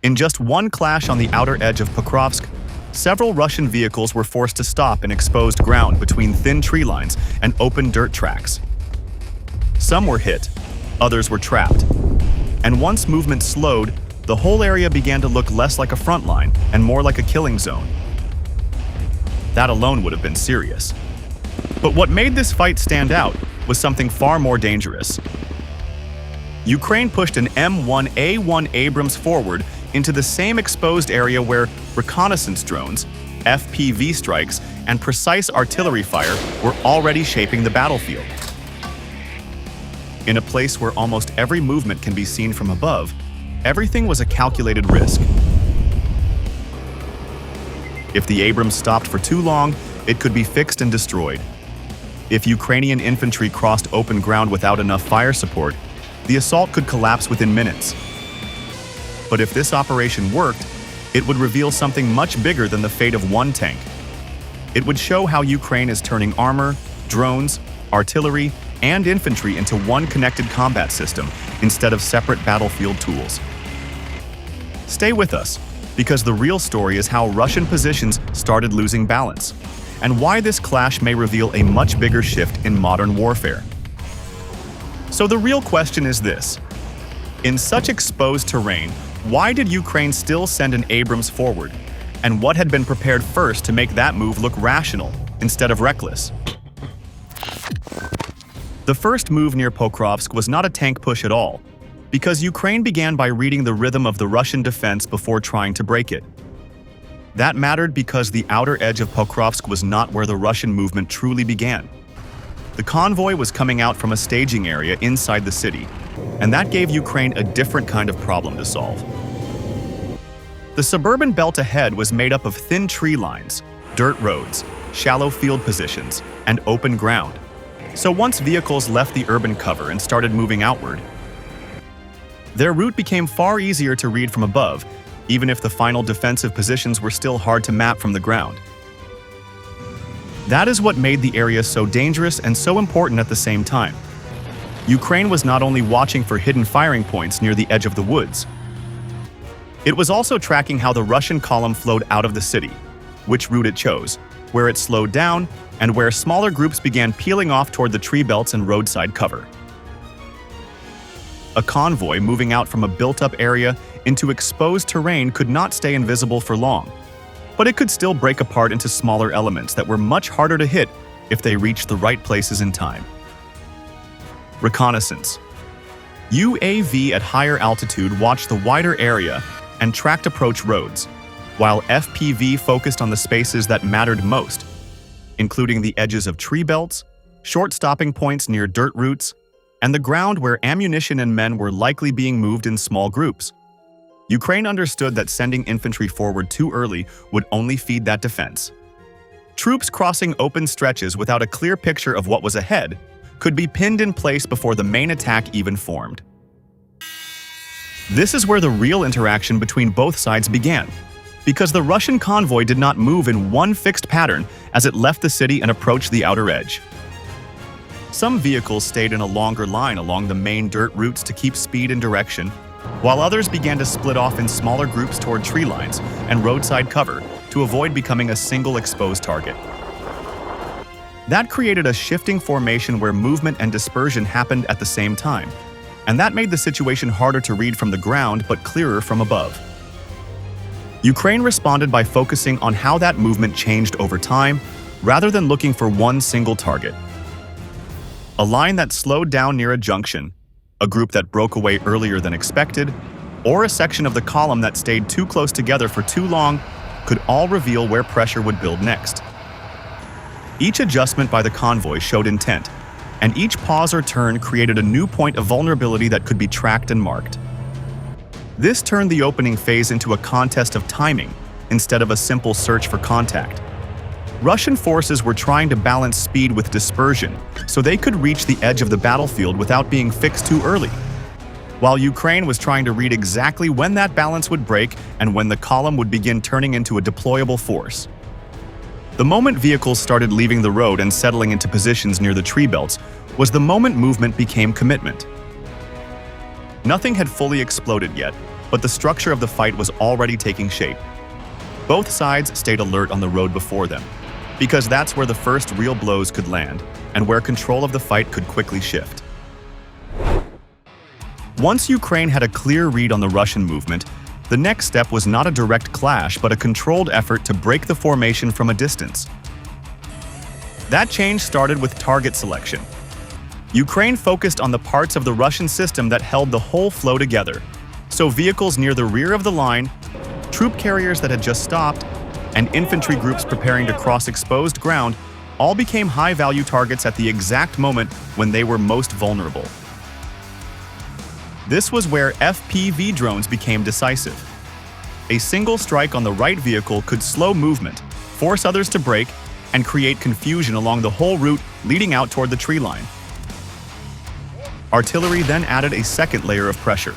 In just one clash on the outer edge of Pokrovsk, several Russian vehicles were forced to stop in exposed ground between thin tree lines and open dirt tracks. Some were hit, others were trapped. And once movement slowed, the whole area began to look less like a front line and more like a killing zone. That alone would have been serious. But what made this fight stand out was something far more dangerous. Ukraine pushed an M1A1 Abrams forward into the same exposed area where reconnaissance drones, FPV strikes, and precise artillery fire were already shaping the battlefield. In a place where almost every movement can be seen from above, everything was a calculated risk. If the Abrams stopped for too long, it could be fixed and destroyed. If Ukrainian infantry crossed open ground without enough fire support, the assault could collapse within minutes. But if this operation worked, it would reveal something much bigger than the fate of one tank. It would show how Ukraine is turning armor, drones, artillery, and infantry into one connected combat system instead of separate battlefield tools. Stay with us, because the real story is how Russian positions started losing balance, and why this clash may reveal a much bigger shift in modern warfare. So the real question is this: in such exposed terrain, why did Ukraine still send an Abrams forward? And what had been prepared first to make that move look rational instead of reckless? The first move near Pokrovsk was not a tank push at all, because Ukraine began by reading the rhythm of the Russian defense before trying to break it. That mattered because the outer edge of Pokrovsk was not where the Russian movement truly began. The convoy was coming out from a staging area inside the city, and that gave Ukraine a different kind of problem to solve. The suburban belt ahead was made up of thin tree lines, dirt roads, shallow field positions, and open ground. So once vehicles left the urban cover and started moving outward, their route became far easier to read from above, even if the final defensive positions were still hard to map from the ground. That is what made the area so dangerous and so important at the same time. Ukraine was not only watching for hidden firing points near the edge of the woods, it was also tracking how the Russian column flowed out of the city, which route it chose, where it slowed down, and where smaller groups began peeling off toward the tree belts and roadside cover. A convoy moving out from a built-up area into exposed terrain could not stay invisible for long, but it could still break apart into smaller elements that were much harder to hit if they reached the right places in time. Reconnaissance. UAV at higher altitude watched the wider area and tracked approach roads, while FPV focused on the spaces that mattered most, including the edges of tree belts, short stopping points near dirt routes, and the ground where ammunition and men were likely being moved in small groups. Ukraine understood that sending infantry forward too early would only feed that defense. Troops crossing open stretches without a clear picture of what was ahead could be pinned in place before the main attack even formed. This is where the real interaction between both sides began, because the Russian convoy did not move in one fixed pattern as it left the city and approached the outer edge. Some vehicles stayed in a longer line along the main dirt routes to keep speed and direction, while others began to split off in smaller groups toward tree lines and roadside cover to avoid becoming a single exposed target. That created a shifting formation where movement and dispersion happened at the same time, and that made the situation harder to read from the ground but clearer from above. Ukraine responded by focusing on how that movement changed over time, rather than looking for one single target. A line that slowed down near a junction, a group that broke away earlier than expected, or a section of the column that stayed too close together for too long could all reveal where pressure would build next. Each adjustment by the convoy showed intent, and each pause or turn created a new point of vulnerability that could be tracked and marked. This turned the opening phase into a contest of timing instead of a simple search for contact. Russian forces were trying to balance speed with dispersion so they could reach the edge of the battlefield without being fixed too early, while Ukraine was trying to read exactly when that balance would break and when the column would begin turning into a deployable force. The moment vehicles started leaving the road and settling into positions near the tree belts was the moment movement became commitment. Nothing had fully exploded yet, but the structure of the fight was already taking shape. Both sides stayed alert on the road before them, because that's where the first real blows could land, and where control of the fight could quickly shift. Once Ukraine had a clear read on the Russian movement, the next step was not a direct clash, but a controlled effort to break the formation from a distance. That change started with target selection. Ukraine focused on the parts of the Russian system that held the whole flow together, so vehicles near the rear of the line, troop carriers that had just stopped, and infantry groups preparing to cross exposed ground all became high-value targets at the exact moment when they were most vulnerable. This was where FPV drones became decisive. A single strike on the right vehicle could slow movement, force others to brake, and create confusion along the whole route leading out toward the tree line. Artillery then added a second layer of pressure.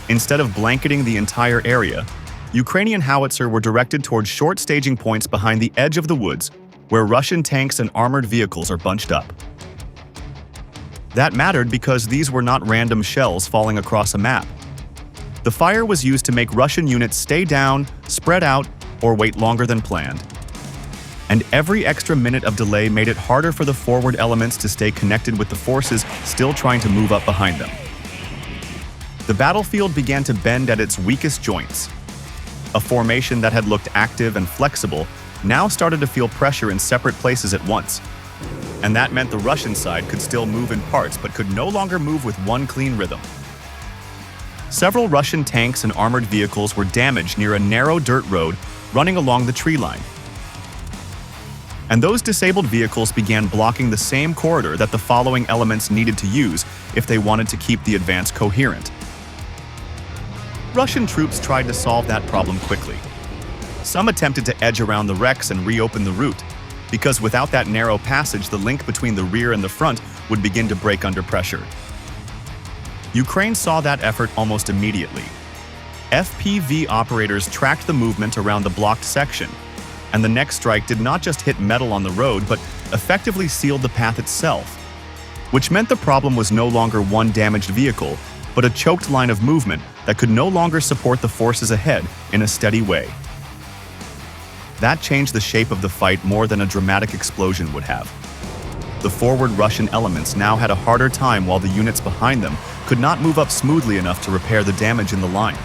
Instead of blanketing the entire area, Ukrainian howitzer were directed towards short staging points behind the edge of the woods, where Russian tanks and armored vehicles are bunched up. That mattered because these were not random shells falling across a map. The fire was used to make Russian units stay down, spread out, or wait longer than planned. And every extra minute of delay made it harder for the forward elements to stay connected with the forces still trying to move up behind them. The battlefield began to bend at its weakest joints. A formation that had looked active and flexible now started to feel pressure in separate places at once. And that meant the Russian side could still move in parts but could no longer move with one clean rhythm. Several Russian tanks and armored vehicles were damaged near a narrow dirt road running along the tree line. And those disabled vehicles began blocking the same corridor that the following elements needed to use if they wanted to keep the advance coherent. Russian troops tried to solve that problem quickly. Some attempted to edge around the wrecks and reopen the route, because without that narrow passage, the link between the rear and the front would begin to break under pressure. Ukraine saw that effort almost immediately. FPV operators tracked the movement around the blocked section, and the next strike did not just hit metal on the road, but effectively sealed the path itself, which meant the problem was no longer one damaged vehicle, but a choked line of movement that could no longer support the forces ahead in a steady way. That changed the shape of the fight more than a dramatic explosion would have. The forward Russian elements now had a harder time while the units behind them could not move up smoothly enough to repair the damage in the line.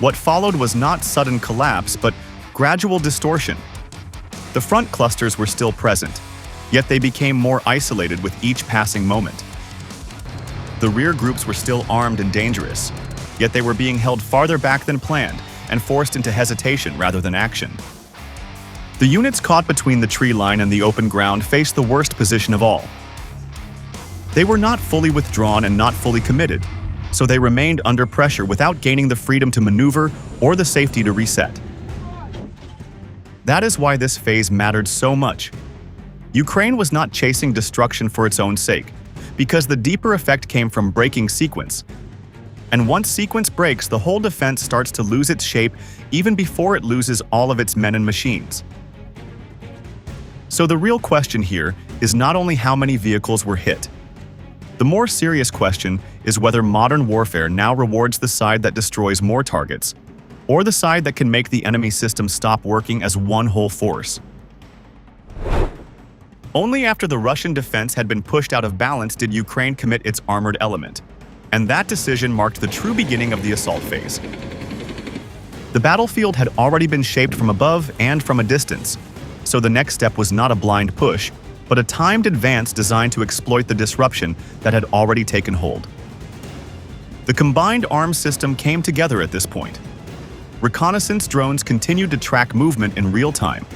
What followed was not sudden collapse, but gradual distortion. The front clusters were still present, yet they became more isolated with each passing moment. The rear groups were still armed and dangerous, yet they were being held farther back than planned and forced into hesitation rather than action. The units caught between the tree line and the open ground faced the worst position of all. They were not fully withdrawn and not fully committed, so they remained under pressure without gaining the freedom to maneuver or the safety to reset. That is why this phase mattered so much. Ukraine was not chasing destruction for its own sake, because the deeper effect came from breaking sequence. And once sequence breaks, the whole defense starts to lose its shape even before it loses all of its men and machines. So the real question here is not only how many vehicles were hit. The more serious question is whether modern warfare now rewards the side that destroys more targets, or the side that can make the enemy system stop working as one whole force. Only after the Russian defense had been pushed out of balance did Ukraine commit its armored element, and that decision marked the true beginning of the assault phase. The battlefield had already been shaped from above and from a distance, so the next step was not a blind push, but a timed advance designed to exploit the disruption that had already taken hold. The combined arms system came together at this point. Reconnaissance drones continued to track movement in real time.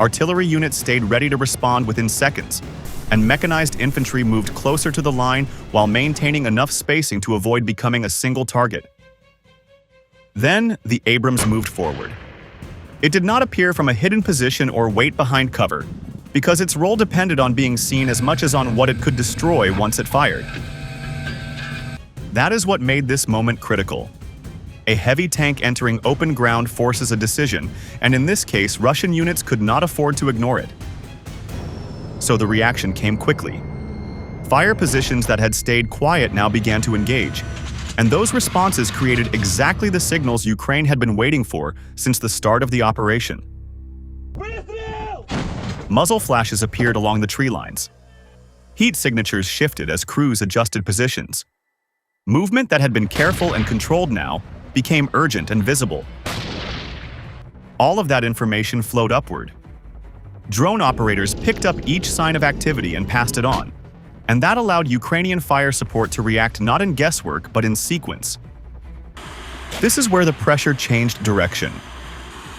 Artillery units stayed ready to respond within seconds, and mechanized infantry moved closer to the line while maintaining enough spacing to avoid becoming a single target. Then, the Abrams moved forward. It did not appear from a hidden position or wait behind cover, because its role depended on being seen as much as on what it could destroy once it fired. That is what made this moment critical. A heavy tank entering open ground forces a decision, and in this case, Russian units could not afford to ignore it. So the reaction came quickly. Fire positions that had stayed quiet now began to engage, And those responses created exactly the signals Ukraine had been waiting for since the start of the operation. Muzzle flashes appeared along the tree lines. Heat signatures shifted as crews adjusted positions. Movement that had been careful and controlled now became urgent and visible. All of that information flowed upward. Drone operators picked up each sign of activity and passed it on, and that allowed Ukrainian fire support to react not in guesswork but in sequence. This is where the pressure changed direction.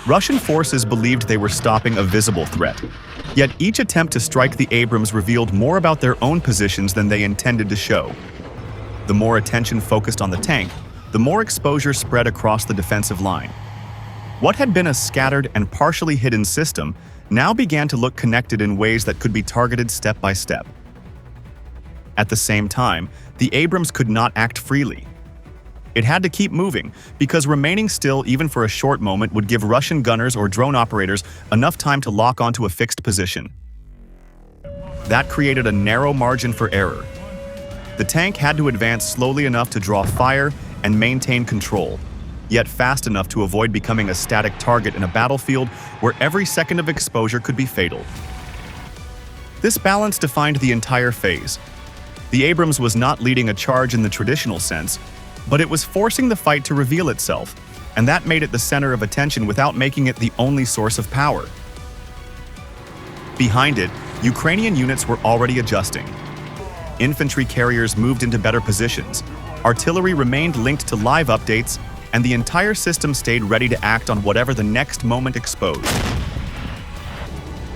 Russian forces believed they were stopping a visible threat, yet each attempt to strike the Abrams revealed more about their own positions than they intended to show. The more attention focused on the tank, the more exposure spread across the defensive line. What had been a scattered and partially hidden system now began to look connected in ways that could be targeted step by step. At the same time, the Abrams could not act freely. It had to keep moving, because remaining still even for a short moment would give Russian gunners or drone operators enough time to lock onto a fixed position. That created a narrow margin for error. The tank had to advance slowly enough to draw fire and maintain control, yet fast enough to avoid becoming a static target in a battlefield where every second of exposure could be fatal. This balance defined the entire phase. The Abrams was not leading a charge in the traditional sense, but it was forcing the fight to reveal itself, and that made it the center of attention without making it the only source of power. Behind it, Ukrainian units were already adjusting. Infantry carriers moved into better positions, artillery remained linked to live updates, and the entire system stayed ready to act on whatever the next moment exposed.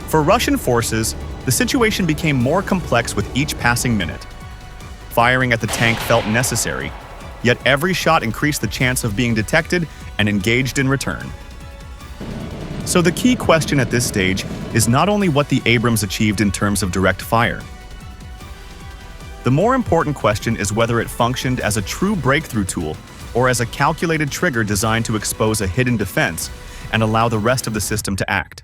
For Russian forces, the situation became more complex with each passing minute. Firing at the tank felt necessary, yet every shot increased the chance of being detected and engaged in return. So the key question at this stage is not only what the Abrams achieved in terms of direct fire. The more important question is whether it functioned as a true breakthrough tool or as a calculated trigger designed to expose a hidden defense and allow the rest of the system to act.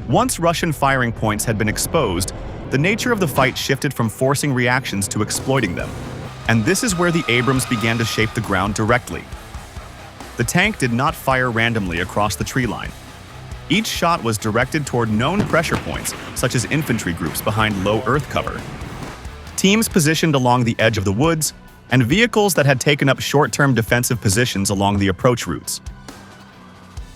Once Russian firing points had been exposed, the nature of the fight shifted from forcing reactions to exploiting them, and this is where the Abrams began to shape the ground directly. The tank did not fire randomly across the tree line. Each shot was directed toward known pressure points, such as infantry groups behind low earth cover, teams positioned along the edge of the woods, and vehicles that had taken up short-term defensive positions along the approach routes.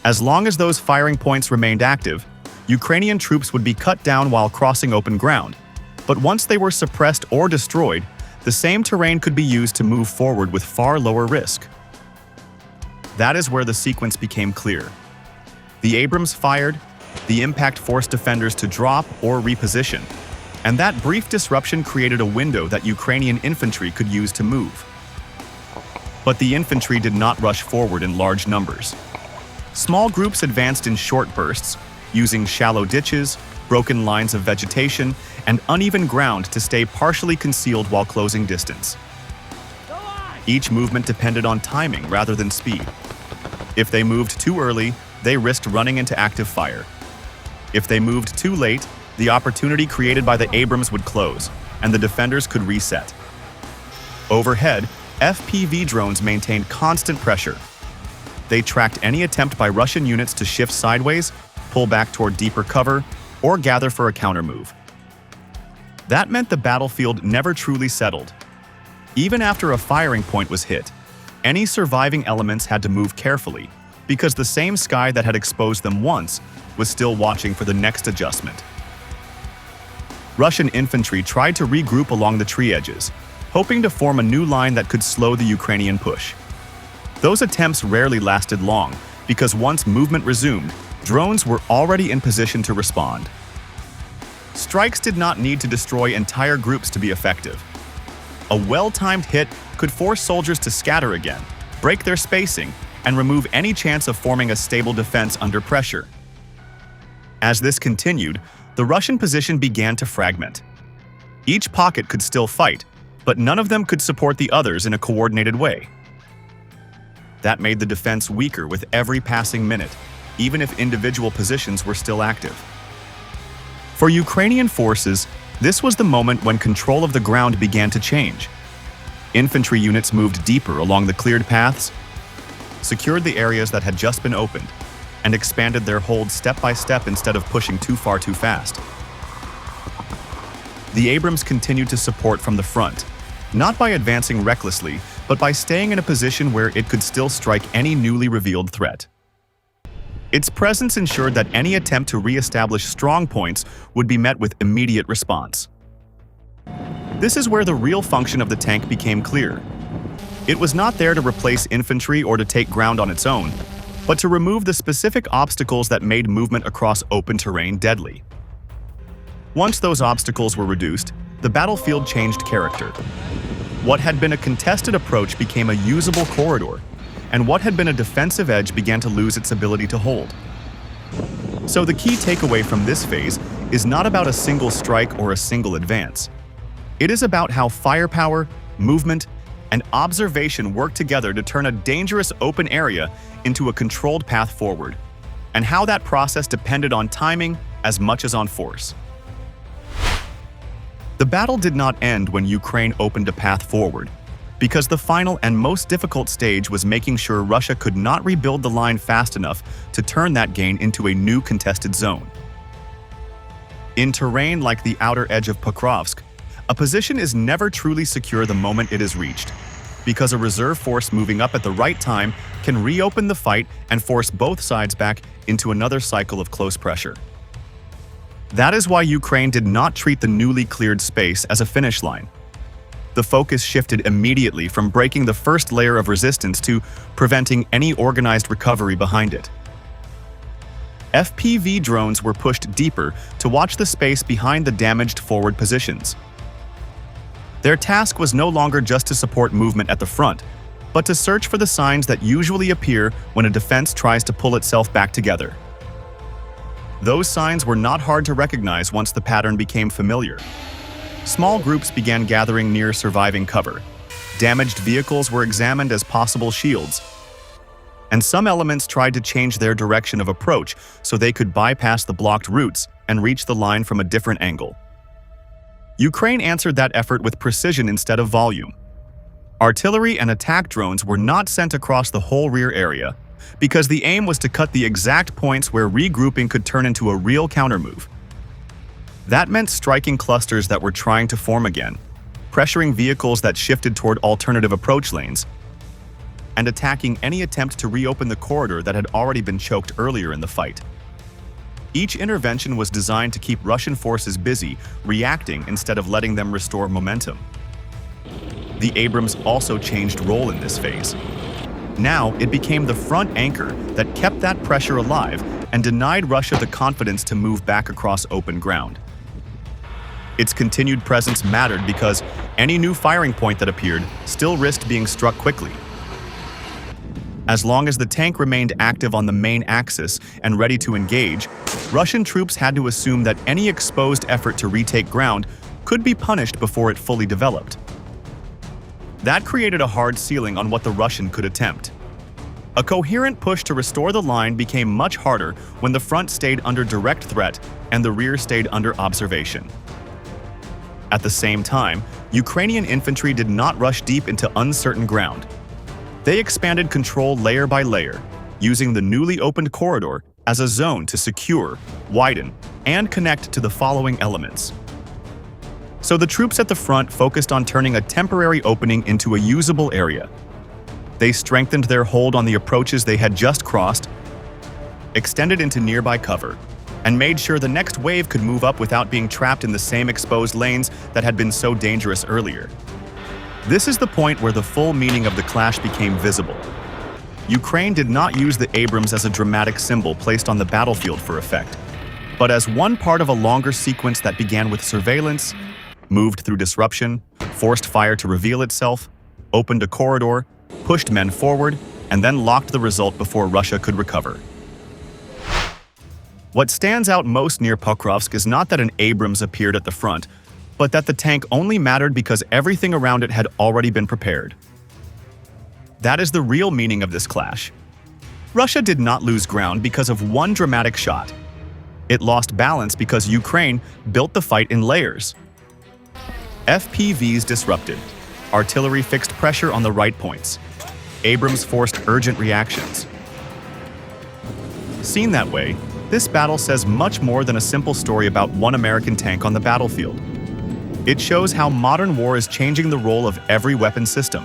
As long as those firing points remained active, Ukrainian troops would be cut down while crossing open ground, but once they were suppressed or destroyed, the same terrain could be used to move forward with far lower risk. That is where the sequence became clear. The Abrams fired, the impact forced defenders to drop or reposition, and that brief disruption created a window that Ukrainian infantry could use to move. But the infantry did not rush forward in large numbers. Small groups advanced in short bursts, using shallow ditches, broken lines of vegetation, and uneven ground to stay partially concealed while closing distance. Each movement depended on timing rather than speed. If they moved too early, they risked running into active fire. If they moved too late, the opportunity created by the Abrams would close, and the defenders could reset. Overhead, FPV drones maintained constant pressure. They tracked any attempt by Russian units to shift sideways, pull back toward deeper cover, or gather for a countermove. That meant the battlefield never truly settled. Even after a firing point was hit, any surviving elements had to move carefully, because the same sky that had exposed them once was still watching for the next adjustment. Russian infantry tried to regroup along the tree edges, hoping to form a new line that could slow the Ukrainian push. Those attempts rarely lasted long, because once movement resumed, drones were already in position to respond. Strikes did not need to destroy entire groups to be effective. A well-timed hit could force soldiers to scatter again, break their spacing, and remove any chance of forming a stable defense under pressure. As this continued, the Russian position began to fragment. Each pocket could still fight, but none of them could support the others in a coordinated way. That made the defense weaker with every passing minute, even if individual positions were still active. For Ukrainian forces, this was the moment when control of the ground began to change. Infantry units moved deeper along the cleared paths, secured the areas that had just been opened, and expanded their hold step by step instead of pushing too far too fast. The Abrams continued to support from the front, not by advancing recklessly, but by staying in a position where it could still strike any newly revealed threat. Its presence ensured that any attempt to re-establish strong points would be met with immediate response. This is where the real function of the tank became clear. It was not there to replace infantry or to take ground on its own, but to remove the specific obstacles that made movement across open terrain deadly. Once those obstacles were reduced, the battlefield changed character. What had been a contested approach became a usable corridor, and what had been a defensive edge began to lose its ability to hold. So the key takeaway from this phase is not about a single strike or a single advance. It is about how firepower, movement, and observation work together to turn a dangerous open area into a controlled path forward, and how that process depended on timing as much as on force. The battle did not end when Ukraine opened a path forward, because the final and most difficult stage was making sure Russia could not rebuild the line fast enough to turn that gain into a new contested zone. In terrain like the outer edge of Pokrovsk, a position is never truly secure the moment it is reached, because a reserve force moving up at the right time can reopen the fight and force both sides back into another cycle of close pressure. That is why Ukraine did not treat the newly cleared space as a finish line. The focus shifted immediately from breaking the first layer of resistance to preventing any organized recovery behind it. FPV drones were pushed deeper to watch the space behind the damaged forward positions. Their task was no longer just to support movement at the front, but to search for the signs that usually appear when a defense tries to pull itself back together. Those signs were not hard to recognize once the pattern became familiar. Small groups began gathering near surviving cover. Damaged vehicles were examined as possible shields, and some elements tried to change their direction of approach so they could bypass the blocked routes and reach the line from a different angle. Ukraine answered that effort with precision instead of volume. Artillery and attack drones were not sent across the whole rear area, because the aim was to cut the exact points where regrouping could turn into a real countermove. That meant striking clusters that were trying to form again, pressuring vehicles that shifted toward alternative approach lanes, and attacking any attempt to reopen the corridor that had already been choked earlier in the fight. Each intervention was designed to keep Russian forces busy, reacting instead of letting them restore momentum. The Abrams also changed role in this phase. Now, it became the front anchor that kept that pressure alive and denied Russia the confidence to move back across open ground. Its continued presence mattered because any new firing point that appeared still risked being struck quickly. As long as the tank remained active on the main axis and ready to engage, Russian troops had to assume that any exposed effort to retake ground could be punished before it fully developed. That created a hard ceiling on what the Russian could attempt. A coherent push to restore the line became much harder when the front stayed under direct threat and the rear stayed under observation. At the same time, Ukrainian infantry did not rush deep into uncertain ground. They expanded control layer by layer, using the newly opened corridor as a zone to secure, widen, and connect to the following elements. So the troops at the front focused on turning a temporary opening into a usable area. They strengthened their hold on the approaches they had just crossed, extended into nearby cover, and made sure the next wave could move up without being trapped in the same exposed lanes that had been so dangerous earlier. This is the point where the full meaning of the clash became visible. Ukraine did not use the Abrams as a dramatic symbol placed on the battlefield for effect, but as one part of a longer sequence that began with surveillance, moved through disruption, forced fire to reveal itself, opened a corridor, pushed men forward, and then locked the result before Russia could recover. What stands out most near Pokrovsk is not that an Abrams appeared at the front, but that the tank only mattered because everything around it had already been prepared. That is the real meaning of this clash. Russia did not lose ground because of one dramatic shot. It lost balance because Ukraine built the fight in layers. FPVs disrupted, Artillery fixed pressure on the right points. Abrams forced urgent reactions. Seen that way, this battle says much more than a simple story about one American tank on the battlefield. It shows how modern war is changing the role of every weapon system.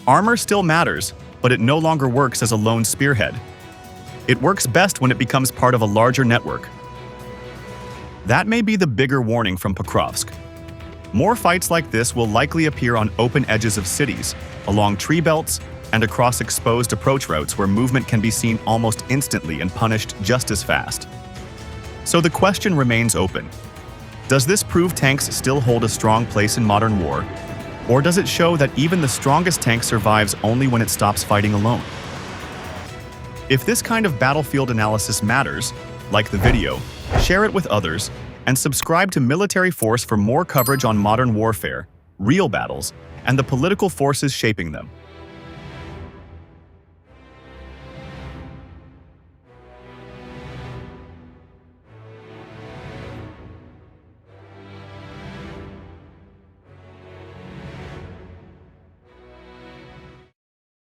Armor still matters, but it no longer works as a lone spearhead. It works best when it becomes part of a larger network. That may be the bigger warning from Pokrovsk. More fights like this will likely appear on open edges of cities, along tree belts, and across exposed approach routes where movement can be seen almost instantly and punished just as fast. So the question remains open. Does this prove tanks still hold a strong place in modern war? Or does it show that even the strongest tank survives only when it stops fighting alone? If this kind of battlefield analysis matters, like the video, share it with others, and subscribe to Military Force for more coverage on modern warfare, real battles, and the political forces shaping them.